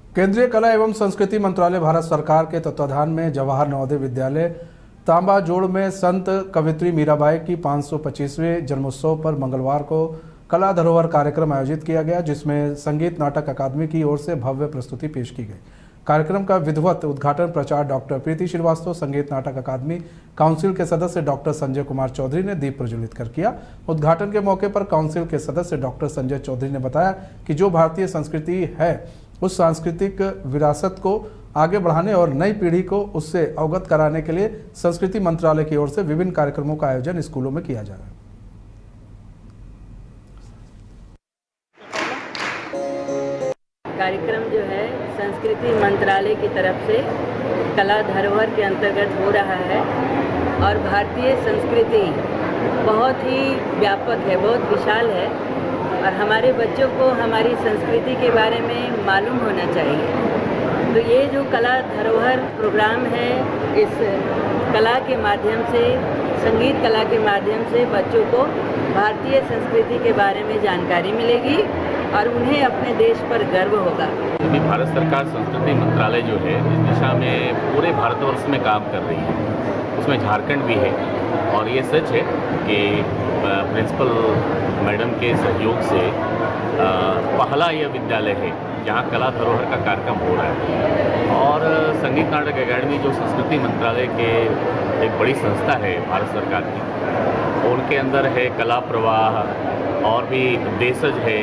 केंद्रीय कला एवं संस्कृति मंत्रालय भारत सरकार के तत्वाधान में जवाहर नवोदय विद्यालय तांबाजोड़ में संत कवित्री मीराबाई की 525वें जन्मोत्सव पर मंगलवार को कला धरोहर कार्यक्रम आयोजित किया गया, जिसमें संगीत नाटक अकादमी की ओर से भव्य प्रस्तुति पेश की गई। कार्यक्रम का विधिवत उद्घाटन प्राचार्य डॉक्टर प्रीति श्रीवास्तव, संगीत नाटक अकादमी काउंसिल के सदस्य डॉक्टर संजय कुमार चौधरी ने दीप प्रज्वलित कर किया। उद्घाटन के मौके पर काउंसिल के सदस्य डॉक्टर संजय चौधरी ने बताया कि जो भारतीय संस्कृति है उस सांस्कृतिक विरासत को आगे बढ़ाने और नई पीढ़ी को उससे अवगत कराने के लिए संस्कृति मंत्रालय की ओर से विभिन्न कार्यक्रमों का आयोजन स्कूलों में किया जा रहा है। कार्यक्रम जो है संस्कृति मंत्रालय की तरफ से कला धरोहर के अंतर्गत हो रहा है और भारतीय संस्कृति बहुत ही व्यापक है, बहुत विशाल है और हमारे बच्चों को हमारी संस्कृति के बारे में मालूम होना चाहिए। तो ये जो कला धरोहर प्रोग्राम है, इस कला के माध्यम से, संगीत कला के माध्यम से बच्चों को भारतीय संस्कृति के बारे में जानकारी मिलेगी और उन्हें अपने देश पर गर्व होगा। अभी भारत सरकार संस्कृति मंत्रालय जो है इस दिशा में पूरे भारतवर्ष में काम कर रही है, उसमें झारखंड भी है और ये सच है कि प्रिंसिपल मैडम के सहयोग से पहला यह विद्यालय है जहाँ कला धरोहर का कार्यक्रम हो रहा है और संगीत नाटक अकादमी जो संस्कृति मंत्रालय के एक बड़ी संस्था है भारत सरकार की, उनके अंदर है कला प्रवाह और भी देशज है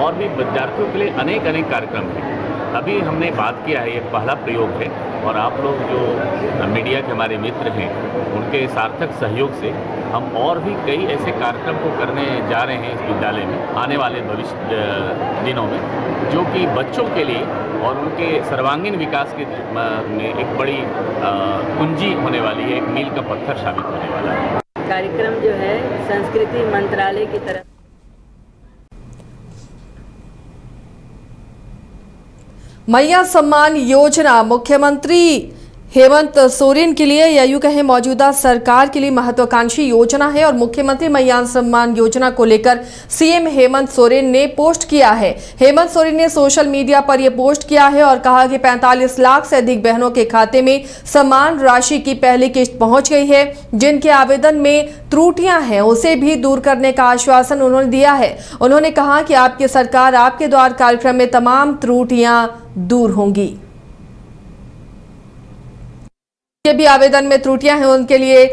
और भी विद्यार्थियों के लिए अनेक कार्यक्रम हैं। अभी हमने बात किया है, ये पहला प्रयोग है और आप लोग जो मीडिया के हमारे मित्र हैं उनके सार्थक सहयोग से हम और भी कई ऐसे कार्यक्रम को करने जा रहे हैं इस विद्यालय में आने वाले भविष्य दिनों में, जो कि बच्चों के लिए और उनके सर्वांगीण विकास के में एक बड़ी कुंजी होने वाली है, एक मील का पत्थर साबित होने वाला है। कार्यक्रम जो है संस्कृति मंत्रालय की तरफ मैया सम्मान योजना मुख्यमंत्री हेमंत सोरेन के लिए या यूं कहें मौजूदा सरकार के लिए महत्वाकांक्षी योजना है और मुख्यमंत्री मैया सम्मान योजना को लेकर सीएम हेमंत सोरेन ने पोस्ट किया है। हेमंत सोरेन ने सोशल मीडिया पर यह पोस्ट किया है और कहा कि 45 लाख से अधिक बहनों के खाते में सम्मान राशि की पहली किस्त पहुंच गई है। जिनके आवेदन में त्रुटियां हैं उसे भी दूर करने का आश्वासन उन्होंने दिया है। उन्होंने कहा कि आपकी सरकार आपके द्वार कार्यक्रम में तमाम त्रुटियां दूर होंगी। के भी आवेदन में त्रुटियां हैं उनके लिए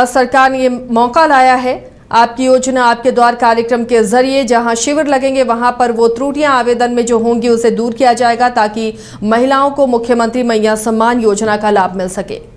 सरकार ने ये मौका लाया है। आपकी योजना आपके द्वार कार्यक्रम के जरिए जहां शिविर लगेंगे वहां पर वो त्रुटियां आवेदन में जो होंगी उसे दूर किया जाएगा ताकि महिलाओं को मुख्यमंत्री मैया सम्मान योजना का लाभ मिल सके।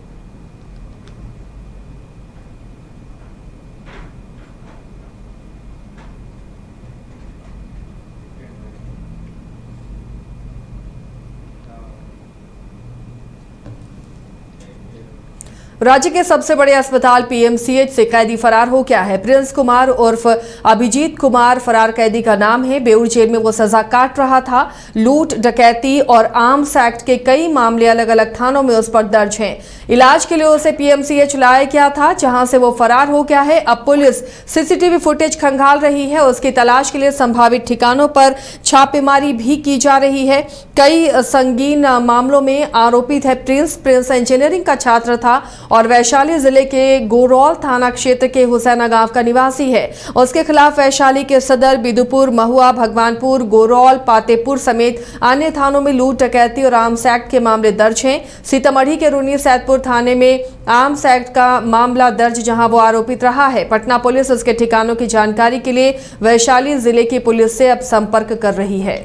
राज्य के सबसे बड़े अस्पताल पीएमसीएच से कैदी फरार हो गया है। प्रिंस कुमार उर्फ अभिजीत कुमार फरार कैदी का नाम है। बेउर जेल में वो सजा काट रहा था। लूट, डकैती और आर्म्स एक्ट के कई मामले अलग अलग थानों में उस पर दर्ज हैं। इलाज के लिए उसे पीएमसीएच लाया गया था जहां से वो फरार हो गया है। अब पुलिस सीसीटीवी फुटेज खंगाल रही है। उसकी तलाश के लिए संभावित ठिकानों पर छापेमारी भी की जा रही है। कई संगीन मामलों में आरोपित है प्रिंस इंजीनियरिंग का छात्र था और वैशाली जिले के गोरौल थाना क्षेत्र के हुसैना गांव का निवासी है। उसके खिलाफ वैशाली के सदर, बिदुपुर, महुआ, भगवानपुर, गोरौल, पातेपुर समेत अन्य थानों में लूट, डकैती और आर्म्स एक्ट के मामले दर्ज हैं। सीतामढ़ी के रूनी सैदपुर थाने में आर्म्स एक्ट का मामला दर्ज जहां वो आरोपित रहा है। पटना पुलिस उसके ठिकानों की जानकारी के लिए वैशाली जिले की पुलिस से अब संपर्क कर रही है।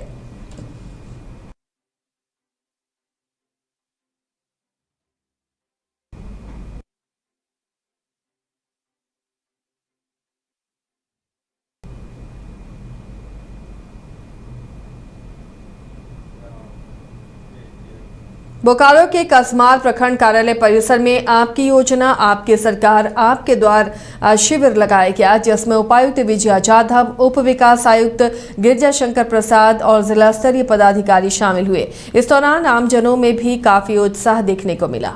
बोकारो के कसमाल प्रखंड कार्यालय परिसर में आपकी योजना आपकी सरकार आपके द्वार शिविर लगाया गया, जिसमें उपायुक्त विजया जाधव, उप विकास आयुक्त गिरजा शंकर प्रसाद और जिला स्तरीय पदाधिकारी शामिल हुए। इस दौरान आमजनों में भी काफी उत्साह देखने को मिला।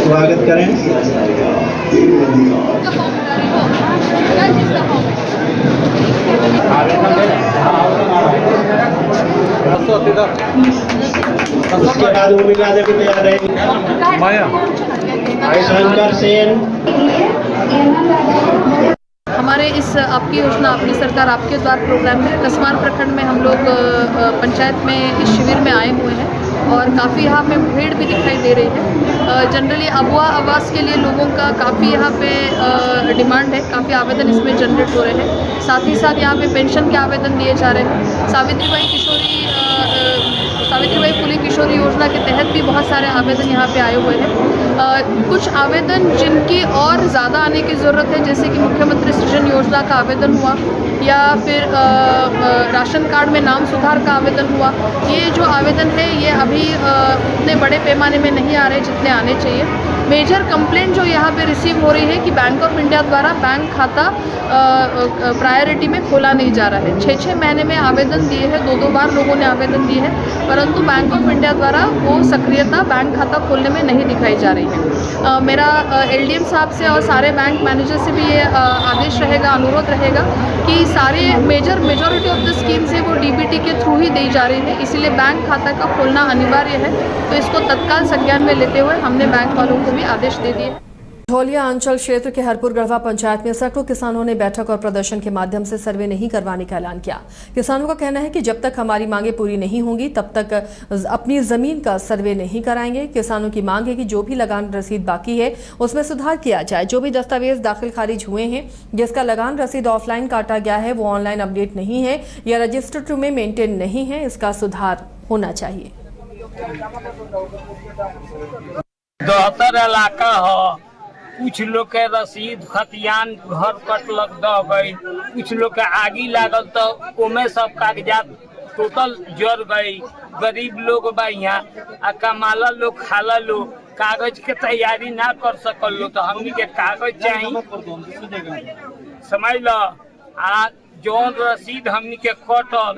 स्वागत करें। उसके बाद उर्मिला देवी तैयार रहेगी, शंकर सेन। हमारे इस आपकी योजना अपनी सरकार आपके द्वार प्रोग्राम में कसमान प्रखंड में हम लोग पंचायत में इस शिविर में आए हुए हैं और काफ़ी यहाँ पे भीड़ भी दिखाई दे रही है। जनरली अबुआ आवास के लिए लोगों का काफ़ी यहाँ पे डिमांड है, काफ़ी आवेदन इसमें जनरेट हो रहे हैं। साथ ही साथ यहाँ पे पेंशन के आवेदन दिए जा रहे हैं। सावित्रीबाई फुले किशोरी योजना के तहत भी बहुत सारे आवेदन यहाँ पे आए हुए हैं। कुछ आवेदन जिनकी और ज़्यादा आने की ज़रूरत है, जैसे कि मुख्यमंत्री सृजन योजना का आवेदन हुआ या फिर राशन कार्ड में नाम सुधार का आवेदन हुआ। ये जो आवेदन है ये अभी उतने बड़े पैमाने में नहीं आ रहे जितने आने चाहिए। मेजर कंप्लेंट जो यहाँ पे रिसीव हो रही है कि बैंक ऑफ इंडिया द्वारा बैंक खाता प्रायोरिटी में खोला नहीं जा रहा है। 6-6 महीने में आवेदन दिए हैं, 2-2 बार लोगों ने आवेदन दिए हैं, परंतु बैंक ऑफ इंडिया द्वारा वो सक्रियता बैंक खाता खोलने में नहीं दिखाई जा रही है। मेरा LDM साहब से और सारे बैंक मैनेजर से भी ये आदेश रहेगा, अनुरोध रहेगा कि सारे मेजॉरिटी ऑफ द स्कीम्स है वो DBT के थ्रू ही दी जा रही है, इसीलिए बैंक खाता का खोलना अनिवार्य है। तो इसको तत्काल संज्ञान में लेते हुए हमने बैंक वालों को भी आदेश दे दिए। धौलिया अंचल क्षेत्र के हरपुर गढ़वा पंचायत में सैकड़ों किसानों ने बैठक और प्रदर्शन के माध्यम से सर्वे नहीं करवाने का ऐलान किया। किसानों का कहना है कि जब तक हमारी मांगे पूरी नहीं होंगी तब तक अपनी जमीन का सर्वे नहीं कराएंगे। किसानों की मांग है कि जो भी लगान रसीद बाकी है उसमें सुधार किया जाए। जो भी दस्तावेज दाखिल खारिज हुए हैं, जिसका लगान रसीद ऑफलाइन काटा गया है, वो ऑनलाइन अपडेट नहीं है या रजिस्टर्ड में मेंटेन नहीं है, इसका सुधार होना चाहिए। इलाका हो, कुछ लोग के रसीद खतियान घर कटलक द गई, कुछ लोग के आगी लागल तो ओमे सब कागजात टोटल जर गई। गरीब लोग बा यहाँ आ कमाला लोग खाला लोग कागज के तैयारी ना कर सकल लो, तो हमनी के कागज चाहिए समझ लो। आ जौन रसीद हमनी के कटल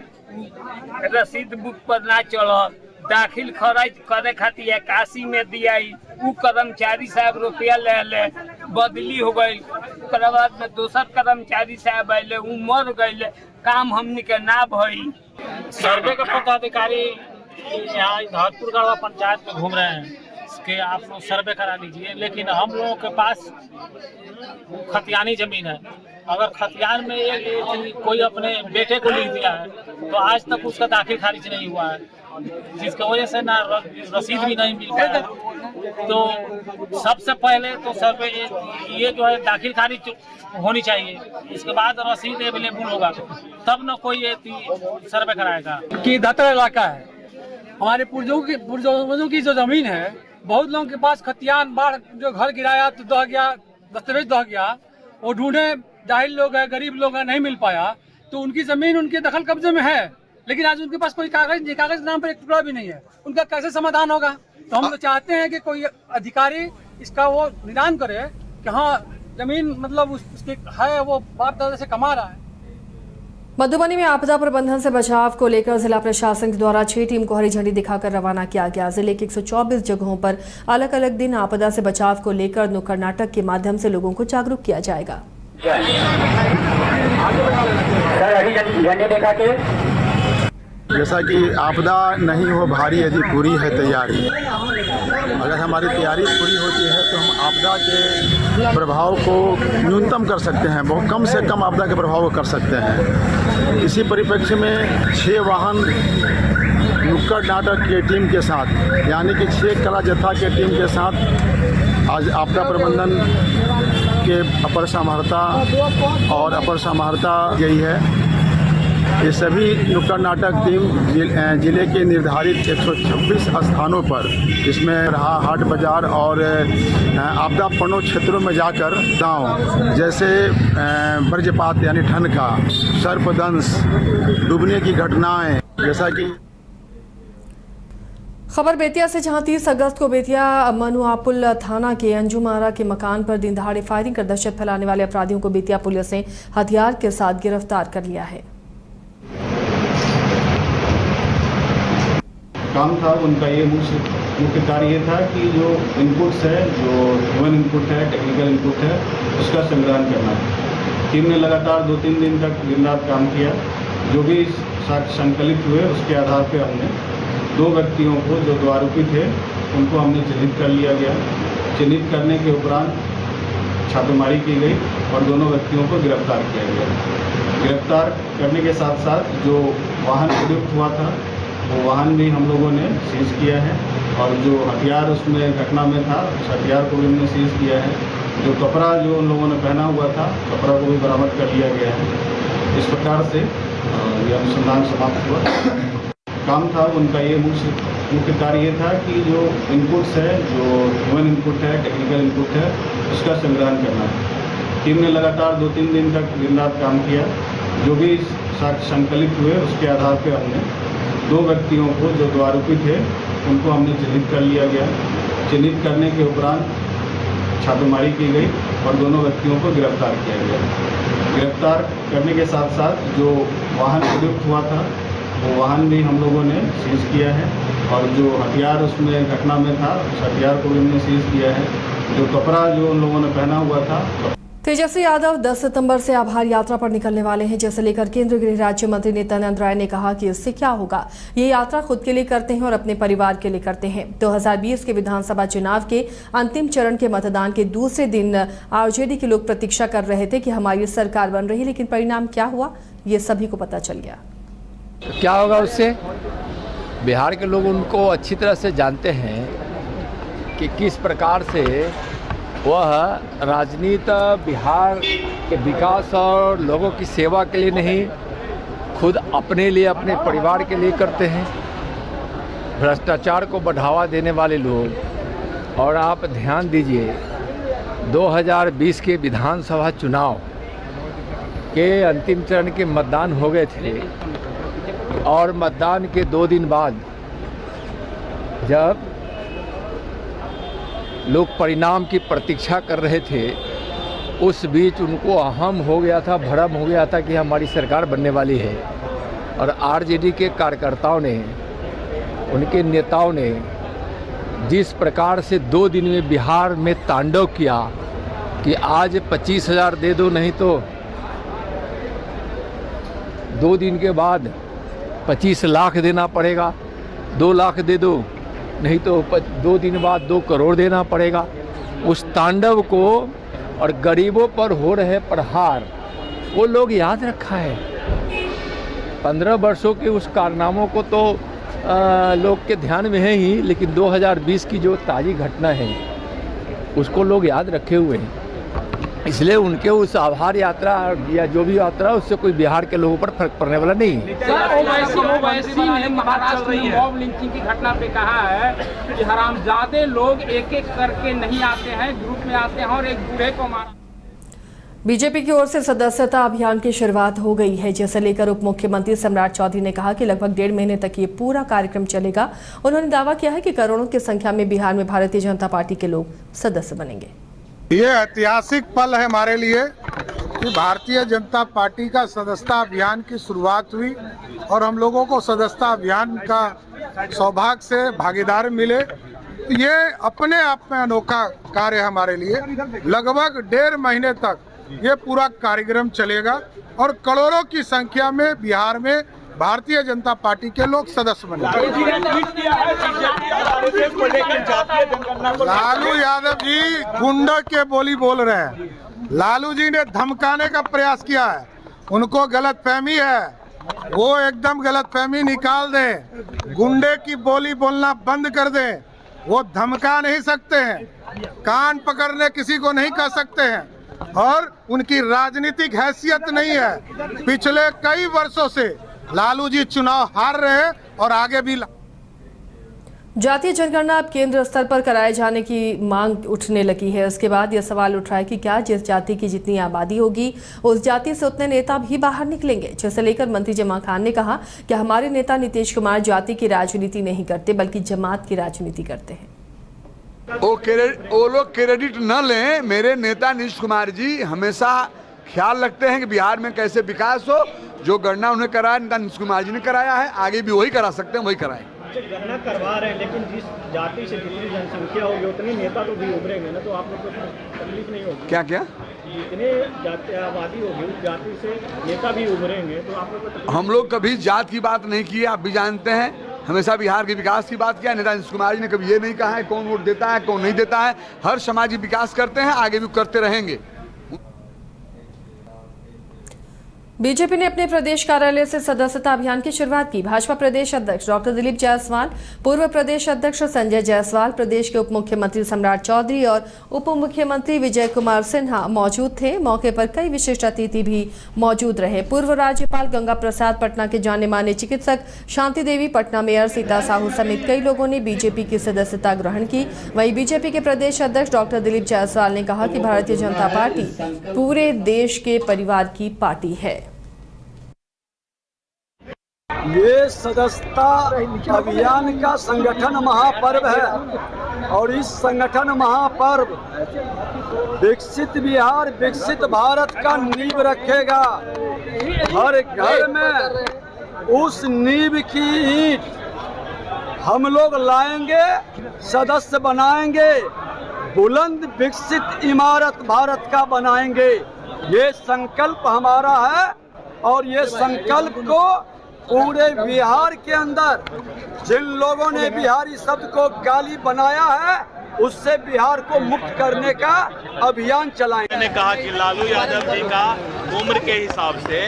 रसीद बुक पर ना चढ़ल, दाखिल खराज करे खातिर 81 में दियाई, उ कर्मचारी साहब रुपया ले बदली हो गई, ओकरा बाद में दोसर कर्मचारी साहब आए उ मर गए, काम हमनी के ना भई। सर्वे के पदाधिकारी यहाँ हरपुर गढ़वा पंचायत में घूम रहे हैं, इसके आप लोग सर्वे करा लीजिए। लेकिन हम लोगों के पास खतियानी जमीन है, अगर खतियान में कोई अपने बेटे को लिख दिया है तो आज तक उसका दाखिल खारिज नहीं हुआ है, जिसकी वजह से ना रसीद भी नहीं मिल पाया। तो सबसे पहले तो सर्वे ये जो है दाखिल खारिज होनी चाहिए, इसके बाद रसीद अवेलेबल होगा तब न कोई ये सर्वे कराएगा। कि दाता इलाका है, हमारे पूर्वजों की जो जमीन है, बहुत लोगों के पास खतियान बाढ़ जो घर गिराया तो दह गया, दस्तावेज दह गया, वो ढूंढे, जाहिल लोग है, गरीब लोग है, नहीं मिल पाया, तो उनकी जमीन उनके दखल कब्जे में है, लेकिन आज उनके पास कोई कागज नहीं, कागज नाम पर एक टुकड़ा भी नहीं है। उनका कैसे समाधान होगा? तो हम तो चाहते हैं कि कोई अधिकारी इसका वो निदान करे कि हाँ जमीन मतलब उसके है, वो बाप दादा से कमा रहा है। मधुबनी में आपदा प्रबंधन से बचाव को लेकर जिला प्रशासन के द्वारा 6 टीम को हरी झंडी दिखाकर रवाना किया गया। जिले के 124 जगहों पर अलग अलग दिन आपदा से बचाव को लेकर नुक्कड़ नाटक के माध्यम से लोगों को जागरूक किया जाएगा। जैसा कि आपदा नहीं हो भारी यदि पूरी है तैयारी, अगर हमारी तैयारी पूरी होती है तो हम आपदा के प्रभाव को न्यूनतम कर सकते हैं, बहुत कम से कम आपदा के प्रभाव को कर सकते हैं। इसी परिप्रेक्ष्य में 6 वाहन नुक्कड़ नाटक की टीम के साथ, यानी कि 6 कला जत्था के टीम के साथ आज आपदा प्रबंधन के अपर समाहर्ता और अपर समाहर्ता यही है। ये सभी नुक्कड़ नाटक टीम जिले के निर्धारित 126 स्थानों पर, इसमें रहा हाट बाजार और आपदापन्नों क्षेत्रों में जाकर गांव जैसे वज्रपात यानी ठनका, सर्पदंश, डूबने की घटनाएं, जैसा कि खबर बेतिया से, जहां 30 अगस्त को बेतिया मनुआपुल थाना के अंजुमारा के मकान पर दिन दहाड़े फायरिंग कर दहशत फैलाने वाले अपराधियों को बेतिया पुलिस ने हथियार के साथ गिरफ्तार कर लिया है। काम था उनका, ये मुख्य कार्य ये था कि जो इनपुट्स है, जो ह्यूमन इनपुट है, टेक्निकल इनपुट है, उसका संग्रहण करना। टीम ने लगातार 2-3 दिन तक दिन रात काम किया। जो भी साक्ष्य संकलित हुए उसके आधार पर हमने 2 व्यक्तियों को जो 2 आरोपी थे उनको हमने चिन्हित कर लिया गया। चिन्हित करने के उपरांत छापेमारी की गई और दोनों व्यक्तियों को गिरफ्तार किया गया। गिरफ्तार करने के साथ साथ जो वाहन प्रयुक्त हुआ था वो वाहन भी हम लोगों ने सीज किया है और जो हथियार उसमें घटना में था उस हथियार को भी हमने सीज किया है। जो कपड़ा जो उन लोगों ने पहना हुआ था कपड़ा को भी बरामद कर लिया गया है। इस प्रकार से ये अनुसंधान समाप्त हुआ। काम था उनका ये मुख्य कार्य ये था कि जो इनपुट्स है, जो ह्यूमन इनपुट है, टेक्निकल इनपुट है, उसका संग्रहण करना है। टीम ने लगातार 2-3 दिन तक दिन रात काम किया। जो भी साक्ष्य संकलित हुए उसके आधार पर हमने 2 व्यक्तियों को जो 2 आरोपी थे उनको हमने चिन्हित कर लिया गया। चिन्हित करने के उपरांत छापेमारी की गई और दोनों व्यक्तियों को गिरफ्तार किया गया। गिरफ्तार करने के साथ साथ जो वाहन प्रयुक्त हुआ था वो वाहन भी हम लोगों ने सीज किया है और जो हथियार उसमें घटना में था उस हथियार को भी हमने सीज किया है। जो कपड़ा जो उन लोगों ने पहना हुआ था। तेजस्वी यादव 10 सितंबर से आभार यात्रा पर निकलने वाले हैं, जिसे लेकर केंद्रीय गृह राज्य मंत्री नित्यानंद राय ने कहा कि इससे क्या होगा। ये यात्रा खुद के लिए करते हैं और अपने परिवार के लिए करते हैं। 2020 के विधानसभा चुनाव के अंतिम चरण के मतदान के दूसरे दिन आरजेडी के लोग प्रतीक्षा कर रहे थे कि हमारी सरकार बन रही, लेकिन परिणाम क्या हुआ ये सभी को पता चल गया। क्या होगा उससे? बिहार के लोग उनको अच्छी तरह से जानते हैं कि किस प्रकार से वह राजनीति बिहार के विकास और लोगों की सेवा के लिए नहीं, खुद अपने लिए, अपने परिवार के लिए करते हैं। भ्रष्टाचार को बढ़ावा देने वाले लोग। और आप ध्यान दीजिए 2020 के विधानसभा चुनाव के अंतिम चरण के मतदान हो गए थे और मतदान के 2 दिन बाद जब लोग परिणाम की प्रतीक्षा कर रहे थे उस बीच उनको अहम हो गया था, भ्रम हो गया था कि हमारी सरकार बनने वाली है। और आरजेडी के कार्यकर्ताओं ने, उनके नेताओं ने जिस प्रकार से 2 दिन में बिहार में तांडव किया कि आज 25,000 दे दो, नहीं तो 2 दिन के बाद 25 लाख देना पड़ेगा, 2 लाख दे दो, नहीं तो 2 दिन बाद 2 करोड़ देना पड़ेगा। उस तांडव को और गरीबों पर हो रहे प्रहार वो लोग याद रखा है। 15 वर्षों के उस कारनामों को तो लोग के ध्यान में है ही, लेकिन 2020 की जो ताज़ी घटना है उसको लोग याद रखे हुए हैं। इसलिए उनके उस आभार यात्रा या जो भी यात्रा उससे कोई बिहार के लोगों पर फर्क पड़ने वाला नहीं है। महाराष्ट्र में मॉब लिंचिंग की घटना पे कहा है कि हरामजादे लोग एक एक करके नहीं आते हैं, ग्रुप में आते हैं और एक बूढ़े को मारा। बीजेपी की ओर से सदस्यता अभियान की शुरुआत हो गई है, जिसे लेकर उप मुख्यमंत्री सम्राट चौधरी ने कहा कि लगभग 1.5 महीने तक ये पूरा कार्यक्रम चलेगा। उन्होंने दावा किया है कि करोड़ों की संख्या में बिहार में भारतीय जनता पार्टी के लोग सदस्य बनेंगे। ये ऐतिहासिक पल है हमारे लिए कि भारतीय जनता पार्टी का सदस्यता अभियान की शुरुआत हुई और हम लोगों को सदस्यता अभियान का सौभाग्य से भागीदार मिले। ये अपने आप में अनोखा कार्य है हमारे लिए। लगभग 1.5 महीने तक ये पूरा कार्यक्रम चलेगा और करोड़ों की संख्या में बिहार में भारतीय जनता पार्टी के लोग सदस्य बने। लालू यादव जी गुंडा के बोली बोल रहे हैं। लालू जी ने धमकाने का प्रयास किया है, उनको गलतफहमी है, वो एकदम गलतफहमी निकाल दें, गुंडे की बोली बोलना बंद कर दें। वो धमका नहीं सकते हैं, कान पकड़ने किसी को नहीं कह सकते हैं और उनकी राजनीतिक हैसियत नहीं है। पिछले कई वर्षों से लालू जी चुनाव हार रहे हैं और आगे भी। जातीय जनगणना अब केंद्र स्तर पर कराए जाने की मांग उठने लगी है। उसके बाद यह सवाल उठ रहा है कि क्या जिस जाति की जितनी आबादी होगी उस जाति से उतने नेता भी बाहर निकलेंगे, जिसे लेकर मंत्री जमा खान ने कहा कि हमारे नेता नीतीश कुमार जाति की राजनीति नहीं करते बल्कि जमात की राजनीति करते हैं। वो लोग क्रेडिट न लें। मेरे नेता नीतीश कुमार जी हमेशा ख्याल रखते हैं कि बिहार में कैसे विकास हो। जो गणना उन्हें कराया नेता नीतीश कुमार जी ने कराया है, आगे भी वही करा सकते हैं, वही कराएं। गणना करवा रहे हैं, लेकिन जिस जाति से जितनी जनसंख्या होगी उतनी नेता तो भी उभरेंगे ना, तो आप लोग को तकलीफ नहीं होगी? क्या क्या जितने जाति आबादी होगी उस जाति से नेता भी उभरेंगे तो आप लोग को तकलीफ? हम लोग कभी जात की बात नहीं की है, आप भी जानते हैं। हमेशा बिहार के विकास की बात किया। नेता नीतीश कुमार जी ने कभी ये नहीं कहा है कौन वोट देता है कौन नहीं देता है। हर सामाजिक विकास करते हैं, आगे भी करते रहेंगे। बीजेपी ने अपने प्रदेश कार्यालय से सदस्यता अभियान की शुरुआत की। भाजपा प्रदेश अध्यक्ष डॉक्टर दिलीप जायसवाल, पूर्व प्रदेश अध्यक्ष संजय जायसवाल, प्रदेश के उप मुख्यमंत्री सम्राट चौधरी और उप मुख्यमंत्री विजय कुमार सिन्हा मौजूद थे। मौके पर कई विशिष्ट अतिथि भी मौजूद रहे। पूर्व राज्यपाल गंगा प्रसाद, पटना के जाने माने चिकित्सक शांति देवी, पटना मेयर सीता साहू समेत कई लोगों ने बीजेपी की सदस्यता ग्रहण की। वहीं बीजेपी के प्रदेश अध्यक्ष डॉक्टर दिलीप जायसवाल ने कहा कि भारतीय जनता पार्टी पूरे देश के परिवार की पार्टी है। ये सदस्यता अभियान का संगठन महापर्व है और इस संगठन महापर्व विकसित बिहार, विकसित भारत का नींव रखेगा। हर घर में उस नींव की ईंट हम लोग लाएंगे, सदस्य बनाएंगे, बुलंद विकसित इमारत भारत का बनाएंगे। ये संकल्प हमारा है और ये संकल्प को पूरे बिहार के अंदर जिन लोगों ने बिहारी शब्द को गाली बनाया है उससे बिहार को मुक्त करने का अभियान चलाएंगे। मैंने कहा कि लालू यादव जी का उम्र के हिसाब से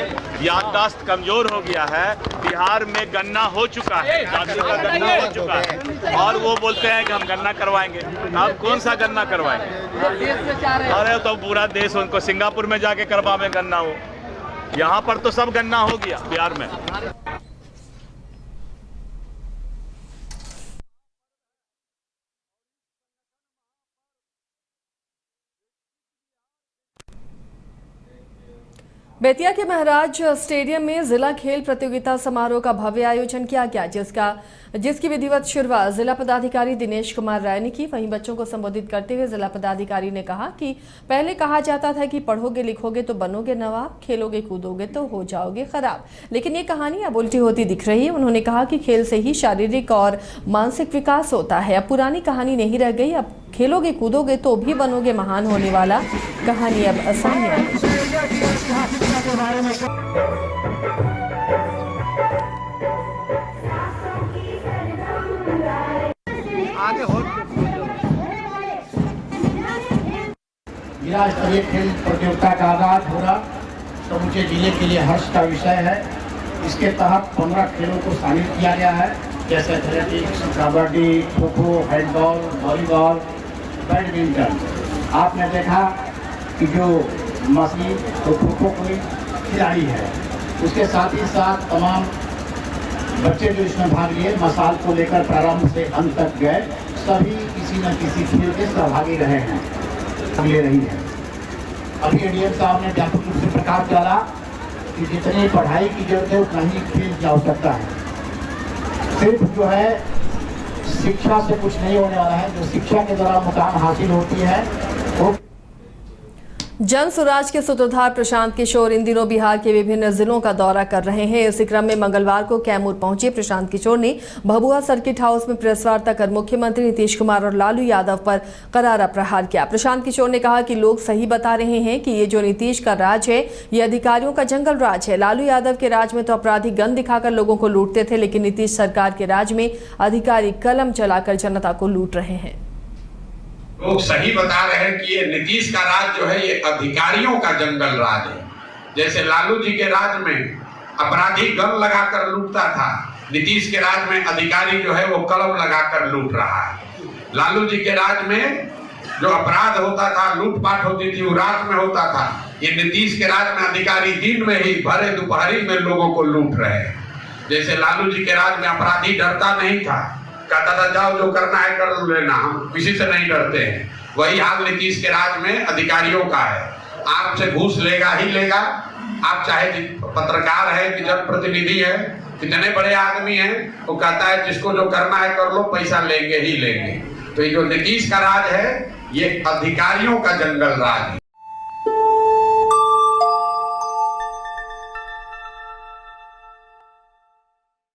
याददाश्त कमजोर हो गया है। बिहार में गन्ना हो चुका है, जाति का गन्ना हो चुका है और वो बोलते हैं कि हम गन्ना करवाएंगे। अब कौन सा गन्ना करवाएंगे? अरे तो पूरा देश उनको सिंगापुर में जाके करवावे गन्ना हो। यहाँ पर तो सब गन्ना हो गया बिहार में। बेतिया के महाराज स्टेडियम में जिला खेल प्रतियोगिता समारोह का भव्य आयोजन किया गया, जिसकी विधिवत शुरुआत जिला पदाधिकारी दिनेश कुमार राय ने की। वहीं बच्चों को संबोधित करते हुए जिला पदाधिकारी ने कहा कि पहले कहा जाता था कि पढ़ोगे लिखोगे तो बनोगे नवाब, खेलोगे कूदोगे तो हो जाओगे खराब, लेकिन ये कहानी अब उल्टी होती दिख रही है। उन्होंने कहा कि खेल से ही शारीरिक और मानसिक विकास होता है। अब पुरानी कहानी नहीं रह गई, अब खेलोगे कूदोगे तो भी बनोगे महान होने वाला कहानी अब आसान है। जिला स्तरीय खेल प्रतियोगिता का आगाज हो रहा समूचे जिले के लिए हर्ष का विषय है। इसके तहत 15 खेलों को शामिल किया गया है, जैसे athletics, kabaddi, kho kho, handball, volleyball, badminton. आपने देखा कि जो मसीह तो खो कोई खिलाड़ी है, उसके साथ ही साथ तमाम बच्चे जो इसमें भाग लिए मसाल को लेकर प्रारंभ से अंत तक गए, सभी किसी न किसी खेल के सहभागी रहे हैं, ले रही है। अभी एडीएम साहब ने व्यापक रूप से प्रकाश डाला कि जितनी पढ़ाई की जरूरत है उतना ही खेल की आवश्यकता है। सिर्फ जो है शिक्षा से कुछ नहीं होने वाला है, जो शिक्षा के द्वारा मुकाम हासिल होती है वो। जन स्वराज के सूत्रधार प्रशांत किशोर इन दिनों बिहार के विभिन्न जिलों का दौरा कर रहे हैं। इसी क्रम में मंगलवार को कैमूर पहुंचे प्रशांत किशोर ने भभुआ सर्किट हाउस में प्रेस वार्ता कर मुख्यमंत्री नीतीश कुमार और लालू यादव पर करारा प्रहार किया। प्रशांत किशोर ने कहा कि लोग सही बता रहे हैं कि ये जो नीतीश का राज है ये अधिकारियों का जंगल राज है। लालू यादव के राज में तो अपराधी गन दिखाकर लोगों को लूटते थे, लेकिन नीतीश सरकार के राज में अधिकारी कलम चलाकर जनता को लूट रहे हैं। लोग सही बता रहे हैं कि ये नीतीश का राज जो है ये अधिकारियों का जंगल राज है। जैसे लालू जी के राज में अपराधी गन लगाकर लूटता था, नीतीश के राज में अधिकारी जो है वो कलम लगाकर लूट रहा है। लालू जी के राज में जो अपराध होता था, लूटपाट होती थी, वो रात में होता था। ये नीतीश के राज में अधिकारी दिन में ही भरे दोपहरी में लोगों को लूट रहे हैं। जैसे लालू जी के राज में अपराधी डरता नहीं था, कहता था जाओ जो करना है कर लेना, हम किसी से नहीं डरते हैं। वही हाल नीतीश के राज में अधिकारियों का है। आपसे घूस लेगा ही लेगा, आप चाहे पत्रकार है कि जनप्रतिनिधि है, कितने बड़े आदमी हैं, वो कहता है जिसको जो करना है कर लो, पैसा लेंगे ही लेंगे। तो ये जो नीतीश का राज है ये अधिकारियों का जंगल राज है।